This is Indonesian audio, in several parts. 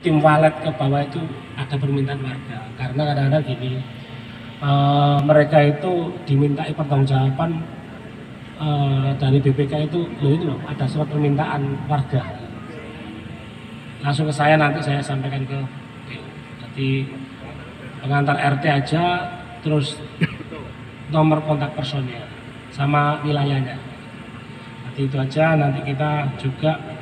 tim walet ke bawah itu ada permintaan warga, karena kadang-kadang gini, mereka itu dimintai pertanggungjawaban dari BPK itu loh ada surat permintaan warga, langsung ke saya, nanti saya sampaikan ke PU. Jadi pengantar RT aja, terus nomor kontak personil sama wilayahnya. Nanti itu aja, nanti kita juga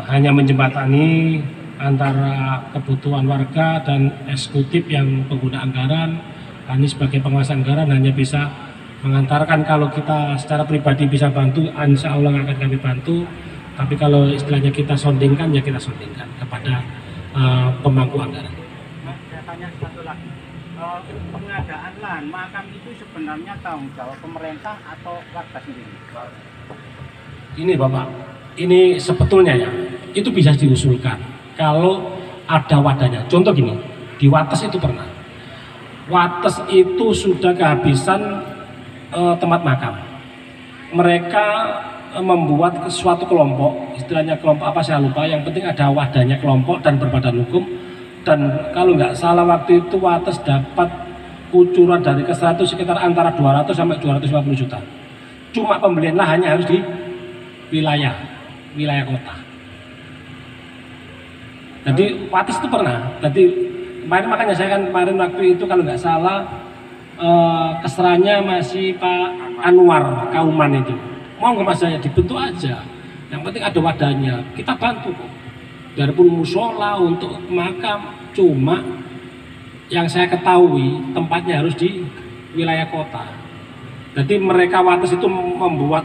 hanya menjembatani antara kebutuhan warga dan eksekutif yang pengguna anggaran. Kami sebagai penguasa anggaran hanya bisa mengantarkan. Kalau kita secara pribadi bisa bantu, insya Allah akan kami bantu. Tapi kalau istilahnya kita sondingkan, ya kita sondingkan kepada pemangku anggaran. Saya tanya satu lagi, pengadaan lahan makam itu sebenarnya tanggung jawab pemerintah atau warga sendiri? Ini Bapak, ini sebetulnya ya, itu bisa diusulkan kalau ada wadahnya. Contoh gini, di Wates itu pernah, Wates itu sudah kehabisan tempat makam. Mereka membuat suatu kelompok, istilahnya kelompok apa saya lupa, yang penting ada wadahnya kelompok dan berbadan hukum. Dan kalau nggak salah waktu itu Wates dapat kucuran dari Kesra itu sekitar antara 200 sampai 250 juta. Cuma pembelian lahannya harus di wilayah kota. Jadi Wates itu pernah. Jadi kemarin, makanya saya kan kemarin waktu itu kalau nggak salah Kesranya masih Pak Anwar Kauman itu. Mau nggak Mas, saya dibentuk aja. Yang penting ada wadahnya, kita bantu kok. Biarpun musola untuk makam, cuma yang saya ketahui tempatnya harus di wilayah kota. Jadi mereka Wates itu membuat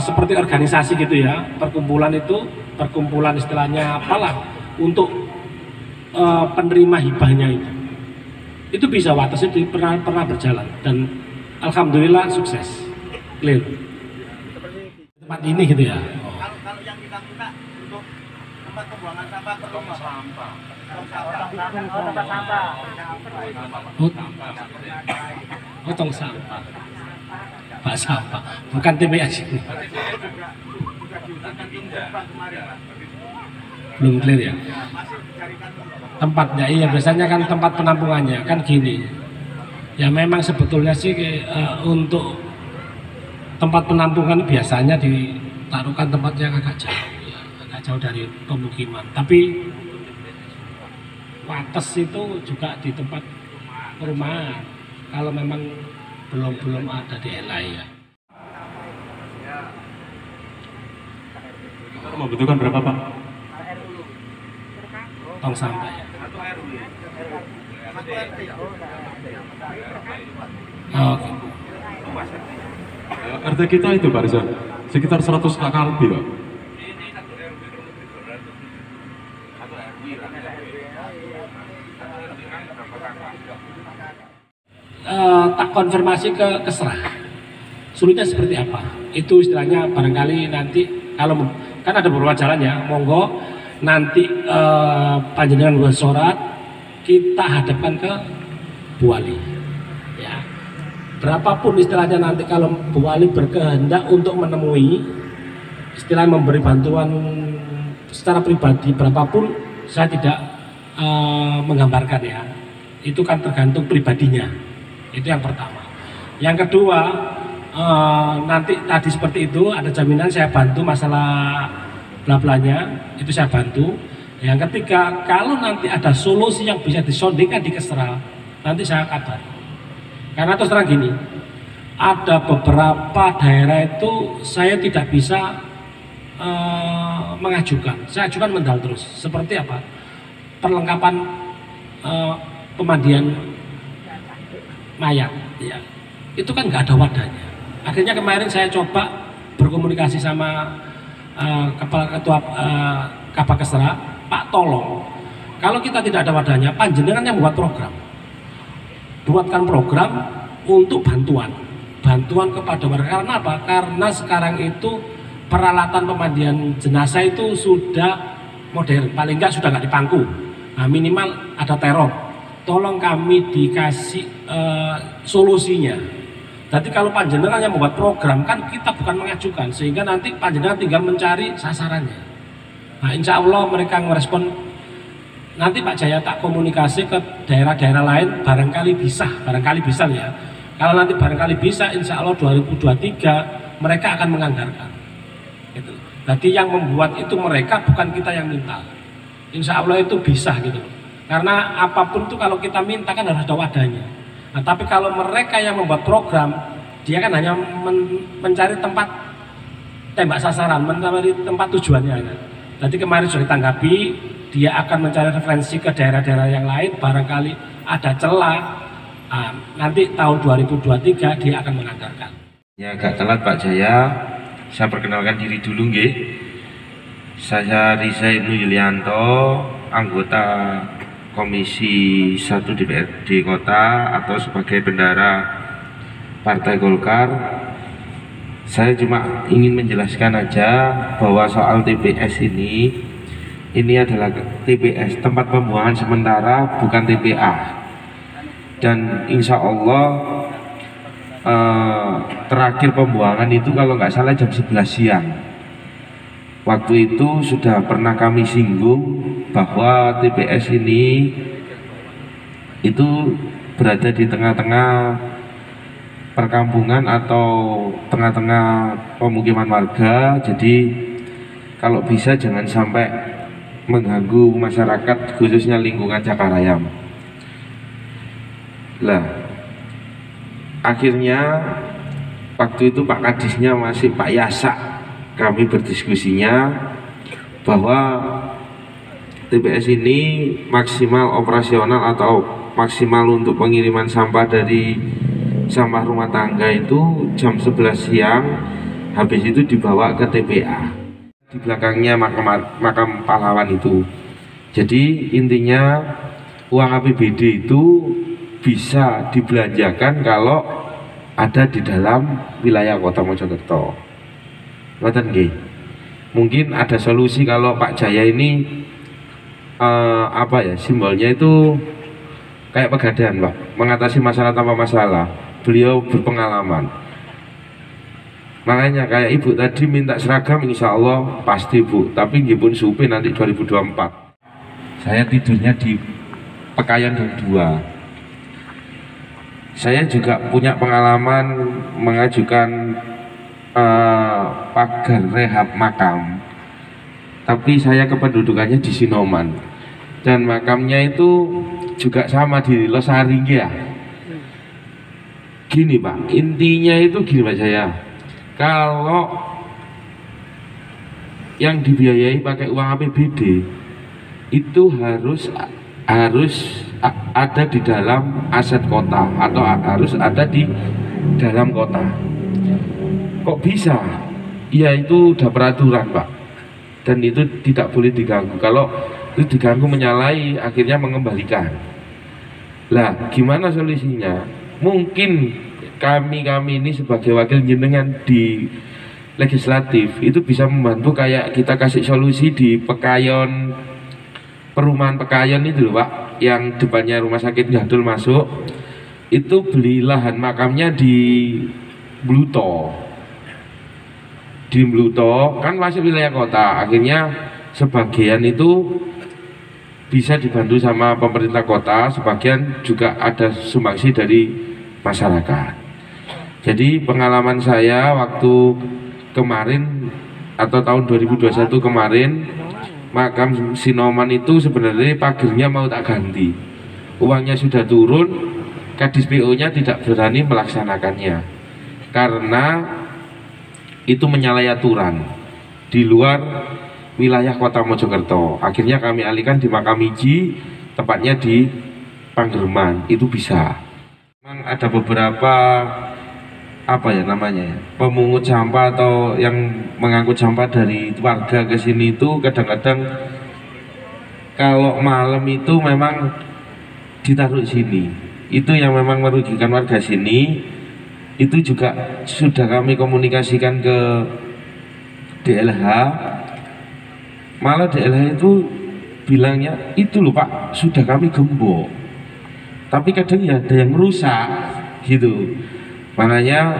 seperti organisasi gitu ya, perkumpulan istilahnya apalah untuk penerima hibahnya itu bisa Wates itu pernah berjalan dan alhamdulillah sukses, clear. Tempat ini gitu ya. Kalau yang kita minta untuk tempat pembuangan sampah perlu sampah. Tong sampah. Pak sampah, bukan TPS ini. Belum clear ya. Tempatnya, iya biasanya kan tempat penampungannya kan gini. Ya memang sebetulnya sih untuk tempat penampungan biasanya ditaruhkan tempat yang agak jauh, ya, agak jauh dari pemukiman. Tapi Wates itu juga di tempat perumahan. Kalau memang belum ada di LA ya. Membutuhkan berapa Pak? Tong sampah ya. Oke. RT kita itu Pak Rizal, sekitar 100 kakak lebih Pak. Tak konfirmasi ke Kesra sulitnya seperti apa, itu istilahnya barangkali nanti kalau kan ada beberapa jalan ya, monggo nanti panjenengan buat surat kita hadapkan ke Bu Wali ya, berapapun istilahnya nanti kalau Bu Wali berkehendak untuk menemui istilah memberi bantuan secara pribadi berapapun, saya tidak menggambarkan ya, itu kan tergantung pribadinya. Itu yang pertama. Yang kedua, nanti tadi seperti itu ada jaminan saya bantu masalah bla-blanya, itu saya bantu. Yang ketiga, kalau nanti ada solusi yang bisa disondingkan di Kesra, nanti saya kabar. Karena terus terang gini, ada beberapa daerah itu saya tidak bisa mengajukan, saya ajukan mendal terus. Seperti apa? Perlengkapan pemandian mayat ya, itu kan nggak ada wadahnya. Akhirnya kemarin saya coba berkomunikasi sama kepala ketua Kabak Kesra, Pak tolong kalau kita tidak ada wadahnya, panjenengan yang buatkan program untuk bantuan kepada warga. Karena apa? Karena sekarang itu peralatan pemandian jenazah itu sudah modern, paling nggak sudah nggak dipangku, nah, minimal ada teror. Tolong kami dikasih solusinya. Jadi kalau panjenengan yang membuat program kan kita bukan mengajukan, sehingga nanti panjenengan tinggal mencari sasarannya. Nah, insya Allah mereka merespon. Nanti Pak Jaya tak komunikasi ke daerah-daerah lain, barangkali bisa ya. Kalau nanti barangkali bisa, insya Allah 2023 mereka akan menganggarkan. Gitu. Jadi yang membuat itu mereka, bukan kita yang minta. Insya Allah itu bisa gitu. Karena apapun itu kalau kita minta kan harus ada wadahnya. Nah, tapi kalau mereka yang membuat program, dia kan hanya mencari tempat tembak sasaran, mencari tempat tujuannya. Kan? Jadi kemarin sudah ditanggapi, dia akan mencari referensi ke daerah-daerah yang lain, barangkali ada celah. Nanti tahun 2023 dia akan menganggarkan. Ya agak telat Pak Jaya, saya perkenalkan diri dulu nggih. Saya Riza Ibnu Yulianto, anggota Komisi 1 DPRD Kota atau sebagai bendahara Partai Golkar. Saya cuma ingin menjelaskan aja bahwa soal TPS ini adalah TPS, tempat pembuangan sementara, bukan TPA. Dan insya Allah terakhir pembuangan itu kalau nggak salah jam 11 siang. Waktu itu sudah pernah kami singgung bahwa TPS ini itu berada di tengah-tengah perkampungan atau tengah-tengah pemukiman warga. Jadi kalau bisa jangan sampai mengganggu masyarakat, khususnya lingkungan Cakarayam. Lah, akhirnya waktu itu Pak Kadisnya masih Pak Yasak, kami berdiskusinya bahwa TPS ini maksimal operasional atau maksimal untuk pengiriman sampah dari sampah rumah tangga itu jam 11 siang, habis itu dibawa ke TPA di belakangnya makam pahlawan itu. Jadi intinya uang APBD itu bisa dibelanjakan kalau ada di dalam wilayah Kota Mojokerto. Ngoten nggih. Mungkin ada solusi kalau Pak Jaya ini simbolnya itu kayak Pegadaian, Pak, mengatasi masalah tanpa masalah. Beliau berpengalaman. Makanya kayak Ibu tadi minta seragam, insya Allah pasti Bu. Tapi nggih pun supi nanti 2024. Saya tidurnya di Pekayon 2. Saya juga punya pengalaman mengajukan pagar rehab makam, tapi saya kependudukannya di Sinoman, dan makamnya itu juga sama di Losari ya. Gini Pak, intinya itu gini Pak Jaya, kalau yang dibiayai pakai uang APBD itu harus ada di dalam aset kota atau harus ada di dalam kota. Kok bisa? Ya itu udah peraturan Pak, dan itu tidak boleh diganggu. Kalau itu diganggu menyalahi, akhirnya mengembalikan. Lah gimana solusinya? Mungkin kami ini sebagai wakil jenengan di legislatif itu bisa membantu, kayak kita kasih solusi di Pekayon, perumahan Pekayon itu loh Pak, yang depannya rumah sakit Gadul masuk, itu beli lahan makamnya di Bluto. Di Bluto kan masih wilayah kota, akhirnya sebagian itu bisa dibantu sama pemerintah kota, sebagian juga ada sumbangsi dari masyarakat. Jadi pengalaman saya waktu kemarin atau tahun 2021 kemarin, makam Sinoman itu sebenarnya pagernya mau tak ganti, uangnya sudah turun, Kadis PO nya tidak berani melaksanakannya karena itu menyalahi aturan di luar wilayah Kota Mojokerto. Akhirnya kami alihkan di makam Iji, tepatnya di Panggerman. Itu bisa. Memang ada beberapa pemungut sampah atau yang mengangkut sampah dari warga ke sini itu kadang-kadang kalau malam itu memang ditaruh sini. Itu yang memang merugikan warga sini. Itu juga sudah kami komunikasikan ke DLH. Malah DLH itu bilangnya itu loh Pak, sudah kami gembok, tapi kadang ya ada yang merusak gitu. Makanya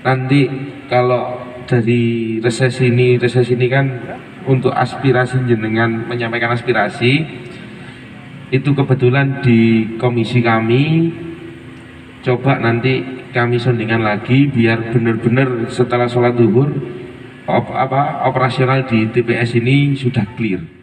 nanti kalau dari reses ini kan untuk aspirasi jenengan menyampaikan aspirasi itu kebetulan di komisi kami coba nanti kami sondingan lagi biar benar-benar setelah sholat zuhur operasional di TPS ini sudah clear.